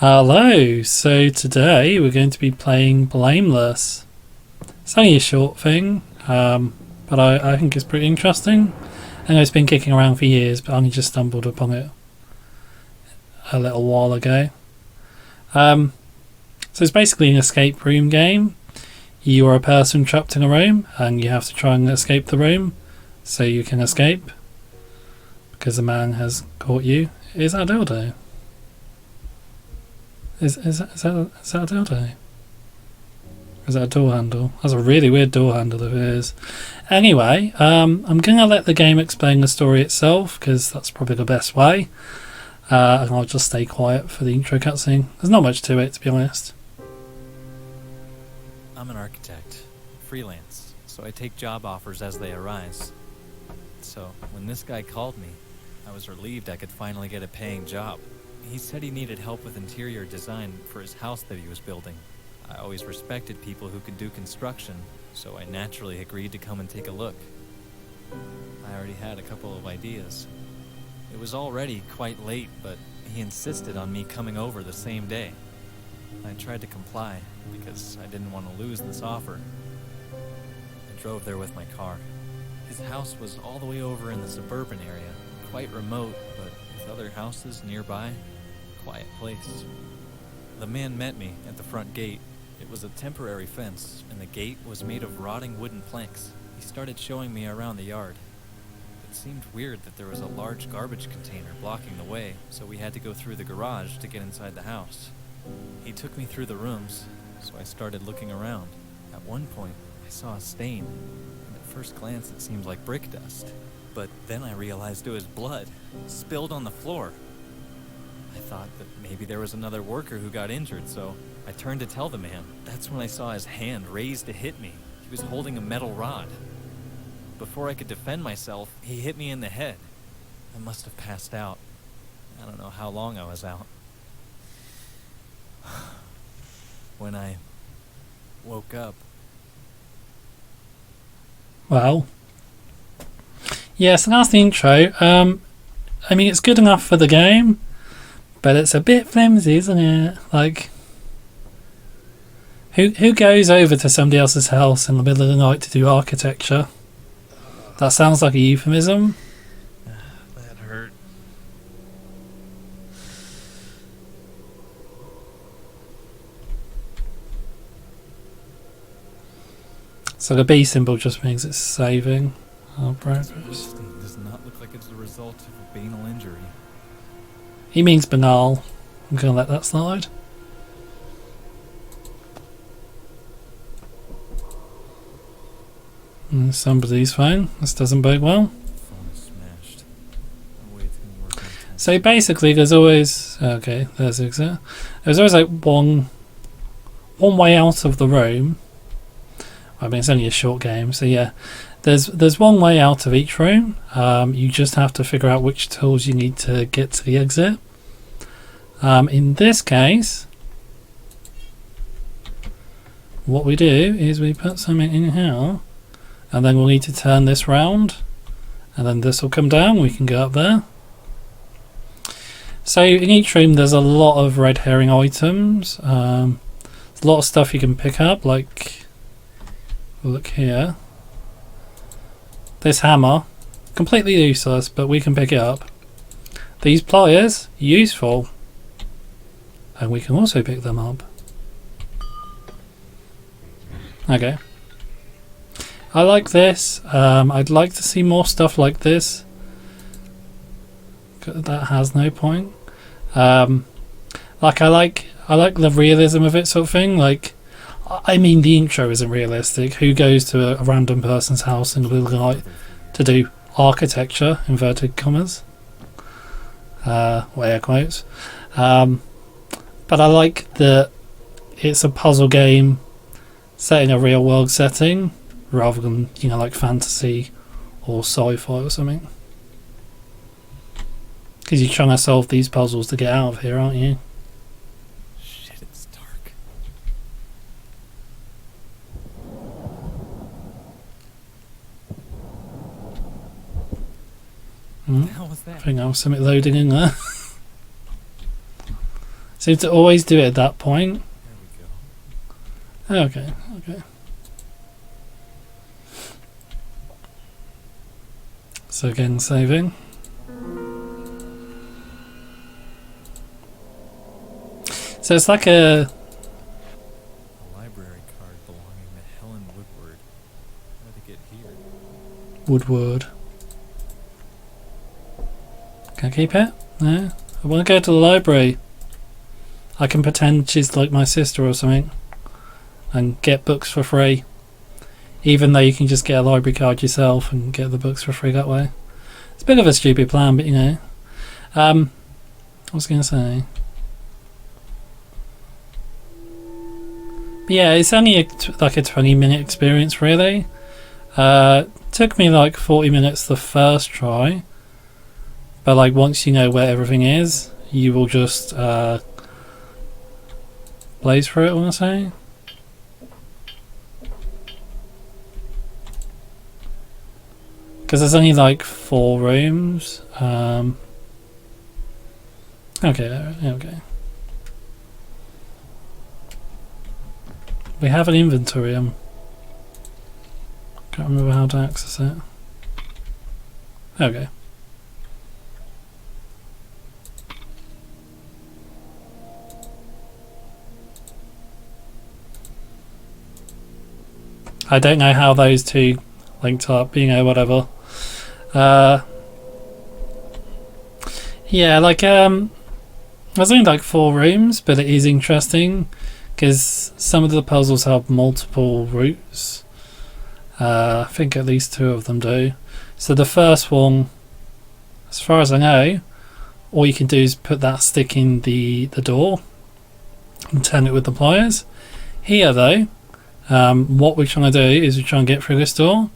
Hello, so today we're going to be playing Blameless. It's only a short thing, but I think it's pretty interesting. I know it's been kicking around for years, but I only just stumbled upon it a little while ago. So it's basically an escape room game. You are a person trapped in a room, and you have to try and escape the room so you can escape, because the man has caught you. Is that a dildo? Is that a dildo? Is that a door handle? That's a really weird door handle if it is. Anyway, I'm going to let the game explain the story itself, because that's probably the best way. And I'll just stay quiet for the intro cutscene. There's not much to it, to be honest. I'm an architect, freelance, so I take job offers as they arise. So when this guy called me, I was relieved I could finally get a paying job. He said he needed help with interior design for his house that he was building. I always respected people who could do construction, so I naturally agreed to come and take a look. I already had a couple of ideas. It was already quite late, but he insisted on me coming over the same day. I tried to comply, because I didn't want to lose this offer. I drove there with my car. His house was all the way over in the suburban area, quite remote, but with other houses nearby. Quiet place. The man met me at the front gate. It was a temporary fence, and the gate was made of rotting wooden planks. He started showing me around the yard. It seemed weird that there was a large garbage container blocking the way, so we had to go through the garage to get inside the house. He took me through the rooms, so I started looking around. At one point, I saw a stain, and at first glance it seemed like brick dust. But then I realized it was blood, spilled on the floor. I thought that maybe there was another worker who got injured, so I turned to tell the man. That's when I saw his hand raised to hit me. He was holding a metal rod. Before I could defend myself, he hit me in the head. I must have passed out. I don't know how long I was out. When I woke up... Well, yeah, so that's the intro. I mean, it's good enough for the game, but it's a bit flimsy, isn't it? Like, who goes over to somebody else's house in the middle of the night to do architecture? That sounds like a euphemism. That hurt. So the B symbol just means it's saving our This progress. thing does not look like it's the result of a banal injury. He means banal. I'm going to let that slide. Somebody's phone. This doesn't bode well. Phone is smashed. No way it's gonna work on 10. So basically, there's always there's the exit. There's always like one way out of the room. I mean, it's only a short game, so yeah. There's one way out of each room. You just have to figure out which tools you need to get to the exit. In this case, what we do is we put something in here, and then we'll need to turn this round, and then this will come down. We can go up there. So in each room there's a lot of red herring items. There's a lot of stuff you can pick up, like, look here. This hammer, completely useless, but we can pick it up. These pliers, useful. And we can also pick them up. Okay. I like this. I'd like to see more stuff like this. That has no point. Like I like the realism of it, sort of thing. Like, I mean, the intro isn't realistic. Who goes to a random person's house in the middle of the night to do architecture, inverted commas, or air quotes? But I like that it's a puzzle game set in a real world setting, rather than, you know, like fantasy or sci-fi or something. Because you're trying to solve these puzzles to get out of here, aren't you? Shit, it's dark. Mm. How was I that? think there was something loading in there. Seem to always do it at that point. There we go. Okay, okay. So again, saving. So it's like a library card belonging to Helen Woodward. How did it get here? Woodward. Can I keep it? No? I want to go to the library. I can pretend she's like my sister or something and get books for free. Even though you can just get a library card yourself and get the books for free that way. It's a bit of a stupid plan, but you know. I was going to say. But yeah, it's only like a 20-minute experience, really. Took me like 40 minutes the first try. But like once you know where everything is, you will just blaze through it, I want to say. Because there's only like 4 rooms. Okay, okay. We have an inventory. Can't remember how to access it. Okay. I don't know how those two linked up, you know, whatever. Yeah, like there's only like 4 rooms, but it is interesting because some of the puzzles have multiple routes. I think at least 2 of them do. So the first one, as far as I know, all you can do is put that stick in the door and turn it with the pliers. Here though, what we're trying to do is we're trying to get through this door.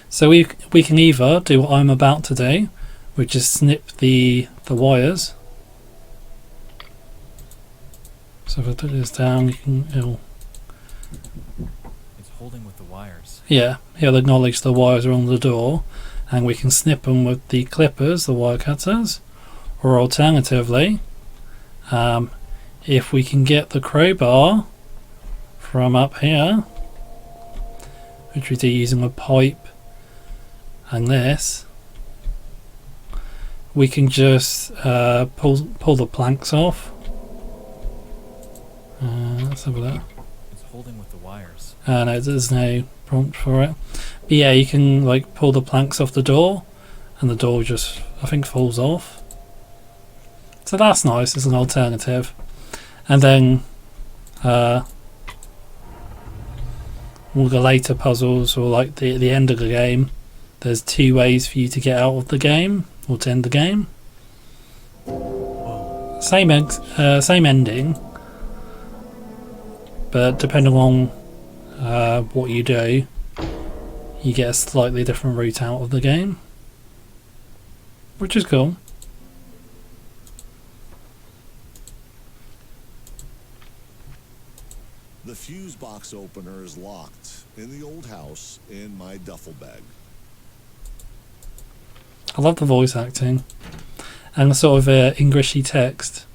So we can either do what I'm about to do, which is snip the wires. So if I put this down, it'll It's holding with the wires. Yeah, he'll acknowledge the wires are on the door, and we can snip them with the clippers, the wire cutters, or alternatively, if we can get the crowbar from up here, which we do using a pipe and this, we can just pull the planks off. Let's have a look. It's holding with the wires. No, there's no prompt for it. But yeah, you can like pull the planks off the door, and the door just, I think, falls off. So that's nice as an alternative. And then all the later puzzles, or like the end of the game, there's 2 ways for you to get out of the game or to end the game. Same ending, but depending on what you do, you get a slightly different route out of the game, which is cool. The fuse box opener is locked in the old house in my duffel bag. I love the voice acting and the sort of Englishy text.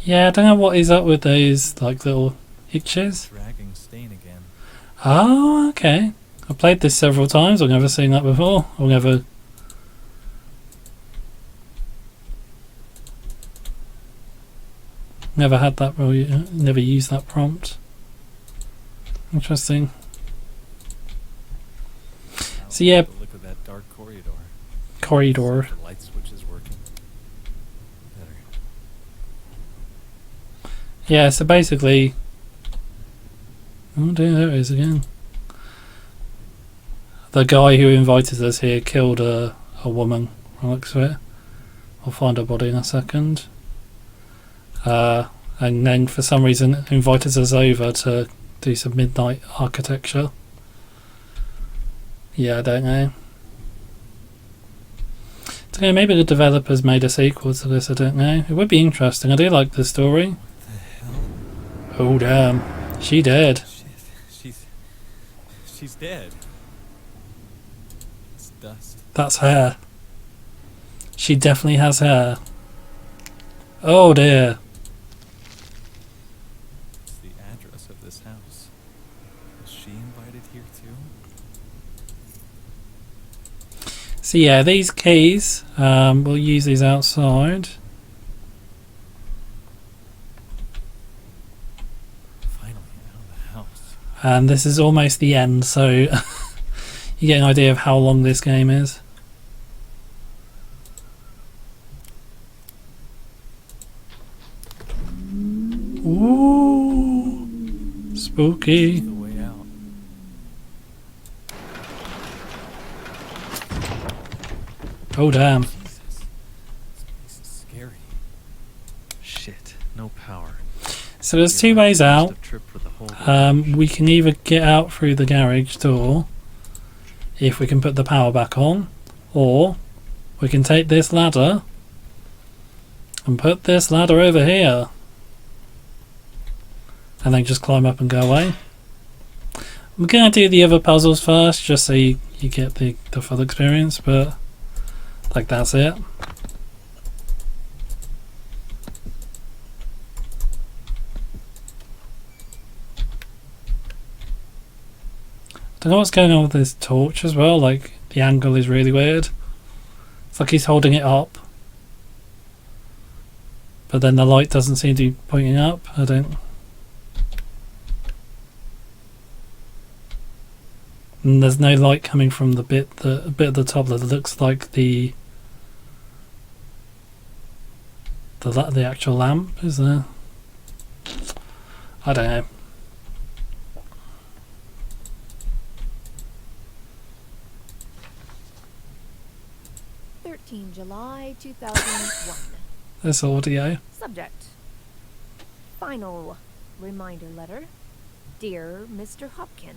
Yeah, I don't know what is up with those like little hitches. Dragging stain again. Oh, okay. I've played this several times. I've never seen that before. I've never had that. Never used that prompt. Interesting. So yeah, Look at that dark corridor. corridor. The light switch is working. Better. Yeah, so basically, oh dear, there it is again. The guy who invited us here killed a woman. By the looks of it. I'll find her body in a second. And then for some reason invited us over to do some midnight architecture. Yeah, I don't know. Okay, maybe the developers made a sequel to this, I don't know. It would be interesting. I do like the story. What the hell? Oh damn, she dead. Shit. She's dead. It's dust. That's hair. She definitely has hair. Oh dear. What's the address of this house? Was she invited here too? So yeah, these keys, we'll use these outside. Finally out of the house. And this is almost the end, so you get an idea of how long this game is. Ooh, spooky. The way out. Oh damn. Jesus. This place is scary. Shit. No power. So there's two ways out. Must have tripped for the whole We can either get out through the garage door if we can put the power back on, or we can take this ladder and put this ladder over here and then just climb up and go away. I'm gonna do the other puzzles first just so you get the full experience, but like that's it. Don't know what's going on with this torch as well, like the angle is really weird. It's like he's holding it up, but then the light doesn't seem to be pointing up. I don't. And there's no light coming from the bit at the top that looks like the actual lamp, is there? I don't know. July 2001. This audio. Subject. Final reminder letter. Dear Mr. Hopkin,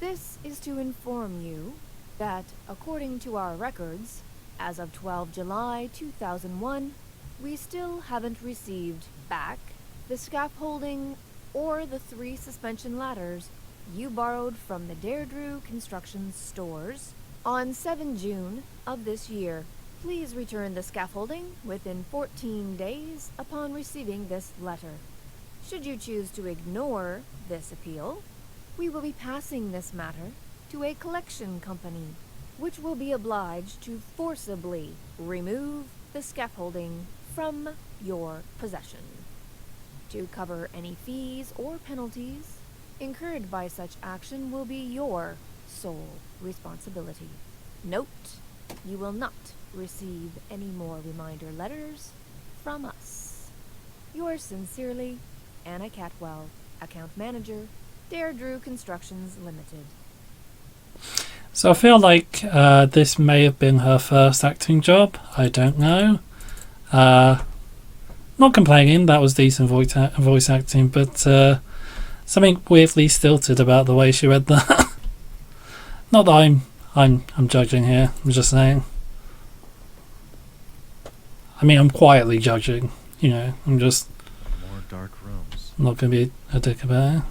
this is to inform you that according to our records, as of 12 July 2001, we still haven't received back the scaffolding or the 3 suspension ladders you borrowed from the Deirdre Construction stores on 7 June of this year. Please return the scaffolding within 14 days upon receiving this letter. Should you choose to ignore this appeal, we will be passing this matter to a collection company, which will be obliged to forcibly remove the scaffolding from your possession. To cover any fees or penalties incurred by such action will be your sole responsibility. Note, you will not receive any more reminder letters from us. Yours sincerely, Anna Catwell, Account Manager, Deirdre Constructions Limited. So I feel like this may have been her first acting job. I don't know. Not complaining, that was decent voice acting, but something weirdly stilted about the way she read that. Not that I'm judging here. I'm just saying. I mean, I'm quietly judging. You know, I'm just More dark rooms. not going to be a dick about it.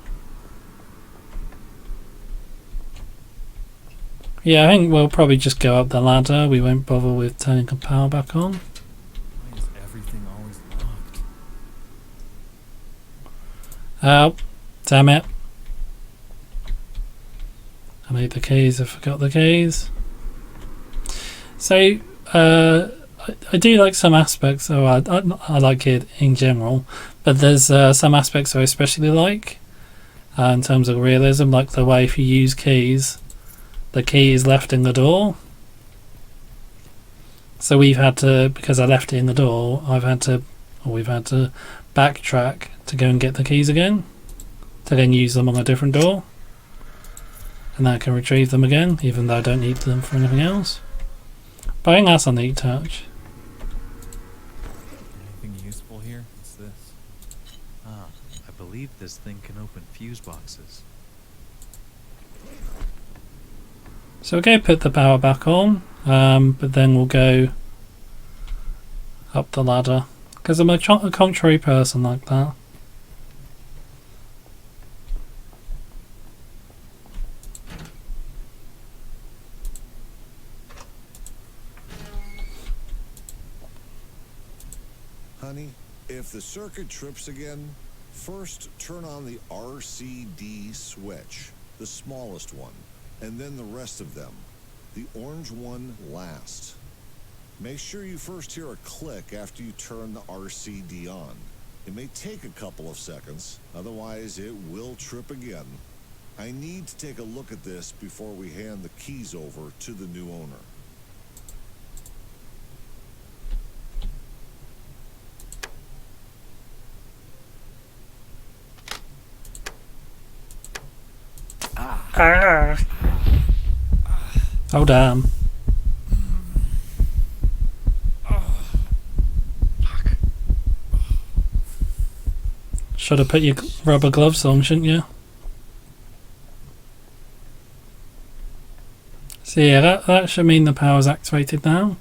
Yeah, I think we'll probably just go up the ladder. We won't bother with turning the power back on. Why is everything always locked? Oh, damn it. I made the keys, I forgot the keys. So, I do like some aspects, I like it in general, but there's some aspects I especially like in terms of realism, like the way if you use keys, the key is left in the door. So we've had to, because I left it in the door, we've had to backtrack to go and get the keys again, to then use them on a different door. And then I can retrieve them again, even though I don't need them for anything else. But I think that's a neat touch. Anything useful here? What's this? Ah, I believe this thing can open fuse boxes. So we'll go put the power back on, but then we'll go up the ladder, because I'm a contrary person like that. Honey, if the circuit trips again, first turn on the RCD switch, the smallest one, and then the rest of them. The orange one last. Make sure you first hear a click after you turn the RCD on. It may take a couple of seconds, otherwise it will trip again. I need to take a look at this before we hand the keys over to the new owner. Oh damn. Should have put your rubber gloves on, shouldn't you? So yeah, that should mean the power's activated now.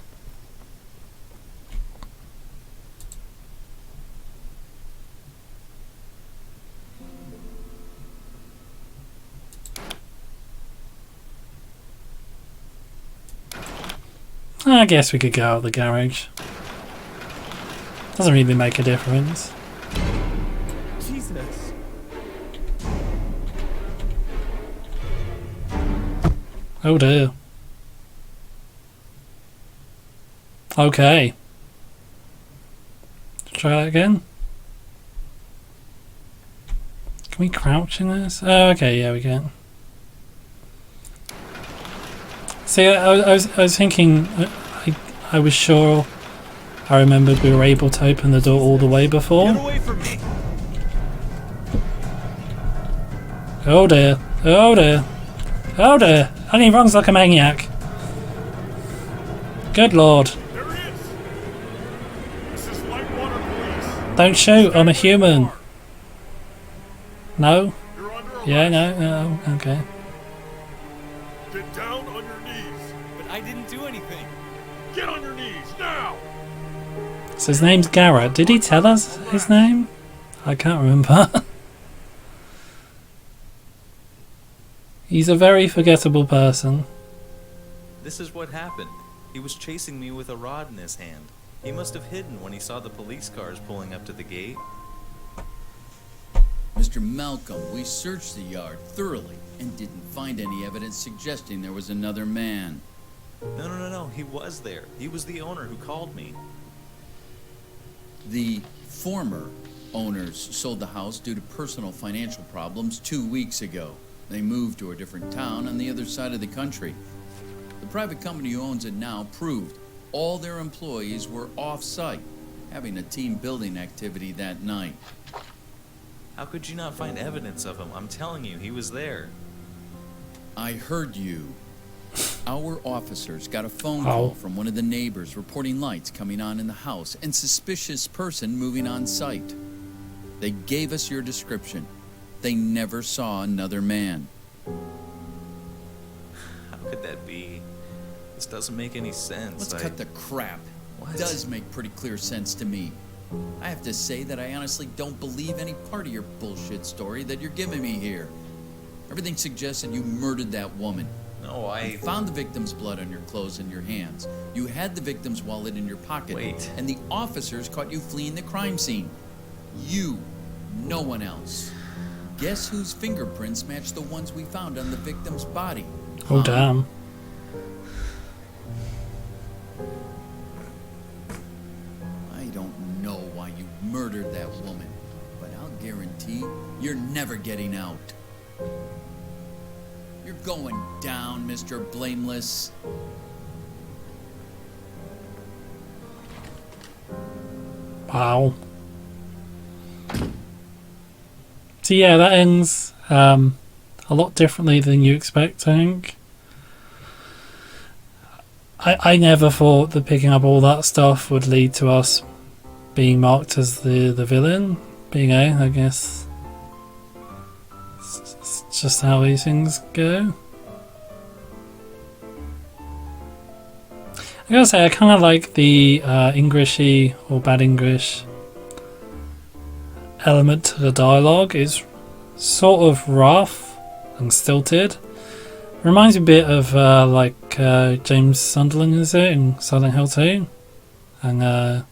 I guess we could go out of the garage. Doesn't really make a difference. Jesus. Oh dear. Okay. Try it again. Can we crouch in this? Oh, okay, yeah, we can. See, I was thinking, I was sure I remembered we were able to open the door all the way before. Get away from me. Oh dear, oh dear, oh dear, and he runs like a maniac. Good lord. There it is. This is Whitewater Police. Don't shoot, I'm a human. No? You're under arrest. Yeah, no, okay. Get down on your knees. But I didn't do anything. Get on your knees now. So his name's Garrett. Did he tell us his name? I can't remember. He's a very forgettable person. This is what happened. He was chasing me with a rod in his hand. He must have hidden when he saw the police cars pulling up to the gate. Mr. Malcolm, we searched the yard thoroughly and didn't find any evidence suggesting there was another man. No. He was there. He was the owner who called me. The former owners sold the house due to personal financial problems 2 weeks ago. They moved to a different town on the other side of the country. The private company who owns it now proved all their employees were off-site, having a team building activity that night. How could you not find evidence of him? I'm telling you, he was there. I heard you. Our officers got a phone call from one of the neighbors reporting lights coming on in the house and suspicious person moving on site. They gave us your description. They never saw another man. How could that be? This doesn't make any sense. Let's cut the crap. What? It does make pretty clear sense to me. I have to say that I honestly don't believe any part of your bullshit story that you're giving me here. Everything suggests that you murdered that woman. No, You found the victim's blood on your clothes and your hands. You had the victim's wallet in your pocket. Wait. And the officers caught you fleeing the crime scene. You, no one else. Guess whose fingerprints match the ones we found on the victim's body? Oh damn. I don't know why you murdered that woman, but I'll guarantee you're never getting out. You're going down, Mr. Blameless. Wow. So yeah, that ends a lot differently than you expect, I think. I never thought that picking up all that stuff would lead to us being marked as the villain. Being I guess it's just how these things go. I gotta say, I kind of like the Englishy or bad English element to the dialogue. It's sort of rough and stilted. Reminds me a bit of James Sunderland, is it, in Silent Hill 2? And I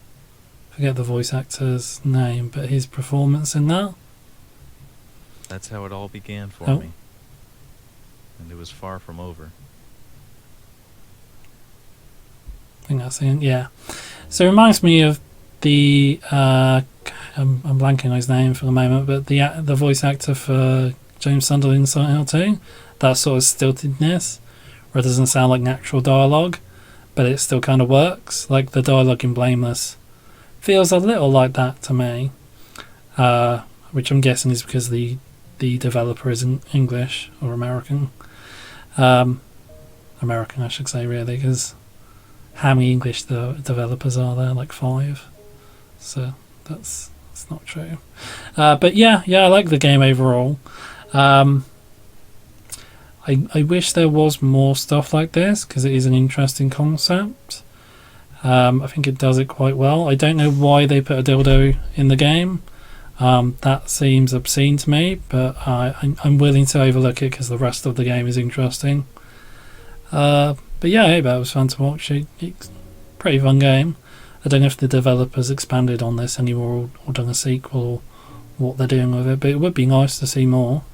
forget the voice actor's name, but his performance in that. That's how it all began for Oh. me. And it was far from over. I think that's it. Yeah. So it reminds me of the I'm blanking on his name for the moment, but the voice actor for James Sunderland in Silent Hill 2, that sort of stiltedness, where it doesn't sound like natural dialogue, but it still kind of works. Like the dialogue in Blameless feels a little like that to me, which I'm guessing is because the developer isn't English or American. American, I should say, really, because how many English developers are there? Like 5. So that's not true. But yeah, I like the game overall. I wish there was more stuff like this, because it is an interesting concept. I think it does it quite well. I don't know why they put a dildo in the game. That seems obscene to me, but I'm willing to overlook it because the rest of the game is interesting. But yeah, it was fun to watch. It's a pretty fun game. I don't know if the developers expanded on this anymore or done a sequel or what they're doing with it, but it would be nice to see more.